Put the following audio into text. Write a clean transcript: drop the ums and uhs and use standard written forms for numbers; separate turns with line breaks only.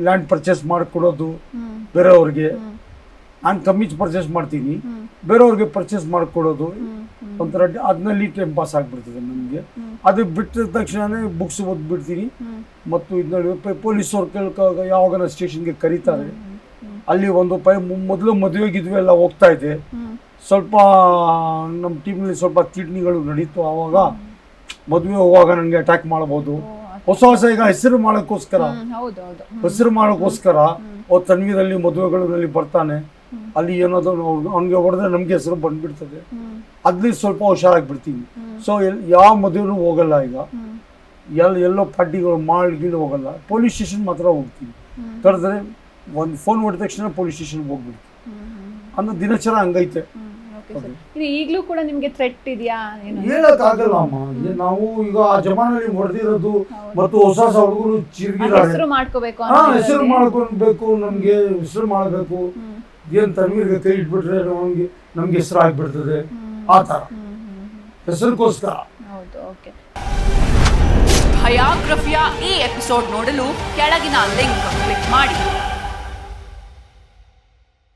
Land purchase ಮಾಡಿಕೊಡೋದು ಬೇರೆಯವ್ರಿಗೆ. ನಾನು ಕಮ್ಮಿ ಪರ್ಚೇಸ್ ಮಾಡ್ತೀನಿ, ಬೇರೆಯವ್ರಿಗೆ ಪರ್ಚೇಸ್ ಮಾಡಿಕೊಡೋದು ಒಂಥರ ಅದನ್ನಲ್ಲಿ ಟೈಮ್ ಪಾಸ್ ಆಗಿಬಿಡ್ತದೆ ನನಗೆ. ಅದು ಬಿಟ್ಟ ತಕ್ಷಣ ಬುಕ್ಸ್ ಓದ್ಬಿಡ್ತೀನಿ. ಮತ್ತು ಇದನ್ನ ಪೊಲೀಸವ್ರು ಯಾವಾಗ ನಾನು ಸ್ಟೇಷನ್ಗೆ ಕರೀತಾರೆ, ಅಲ್ಲಿ ಒಂದು ಮೊದಲು ಮದುವೆಗಿದ್ವಿ ಎಲ್ಲ ಹೋಗ್ತಾ ಇದೆ. ಸ್ವಲ್ಪ ನಮ್ಮ ಟೀಮ್ನಲ್ಲಿ ಸ್ವಲ್ಪ ಕಿಡ್ನಿಗಳು ನಡೀತು. ಆವಾಗ ಮದುವೆ ಹೋಗುವಾಗ ನನಗೆ ಅಟ್ಯಾಕ್ ಮಾಡ್ಬೋದು. ಹೊಸ ಈಗ ಹೆಸರು ಮಾಡೋಕ್ಕೋಸ್ಕರ ತನ್ವಿರಲ್ಲಿ ಮದುವೆಗಳಲ್ಲಿ ಬರ್ತಾನೆ, ಅಲ್ಲಿ ಏನಾದ್ರು ಅವ್ನಿಗೆ ಹೊಡೆದ್ರೆ ನಮ್ಗೆ ಹೆಸರು ಬಂದ್ಬಿಡ್ತದೆ. ಅಲ್ಲಿ ಸ್ವಲ್ಪ ಹುಷಾರಾಗ್ಬಿಡ್ತೀನಿ. ಸೊ ಯಾವ ಮದುವೆನೂ ಹೋಗಲ್ಲ. ಈಗ ಎಲ್ಲೋ ಪಾರ್ಟಿಗಳು ಗೀಳು ಹೋಗಲ್ಲ. ಪೊಲೀಸ್ ಸ್ಟೇಷನ್ ಮಾತ್ರ ಹೋಗ್ತೀನಿ. ಕರೆದ್ರೆ ಒಂದು ಫೋನ್ ಮಾಡಿದ ತಕ್ಷಣ ಪೊಲೀಸ್ ಸ್ಟೇಷನ್ಗೆ ಹೋಗ್ಬಿಡ್ತೀನಿ ಅನ್ನೋ ದಿನಚರ ಹಂಗೈತೆ.
ಈಗಲೂ ಕೂಡ ನಿಮ್ಗೆ ಥ್ರೆಟ್ ಇದೆಯಾ?
ಹೇಳಕ್ಕಾಗಲ್ಲ ಅಮ್ಮ. ನಾವು ಈಗ ಆ ಜಮಾನಲ್ಲಿ ಹೊಡೆದಿರೋದು ಮತ್ತು ಹೊಸ ಹುಡುಗರು
ಹೆಸರು ಮಾಡ್ಕೋಬೇಕು,
ಹೆಸರು ಮಾಡ್ಕೊಳ್ಬೇಕು, ನಮ್ಗೆ ಹೆಸರು ಮಾಡಬೇಕು. ಏನ್ ತನ್ವೀರ್ಗೆ ಕೈ ಇಟ್ಬಿಟ್ರೆ ನಮ್ಗೆ ಹೆಸರು ಆಗ್ಬಿಡ್ತದೆ. ಆ ತರ ಹೆಸರಿಗೋಸ್ಕರ.
ಭಯಾಗ್ರಫಿಯ ಈ ಎಪಿಸೋಡ್ ನೋಡಲು ಕೆಳಗಿನ ಲಿಂಕ್ ಕ್ಲಿಕ್ ಮಾಡಿ.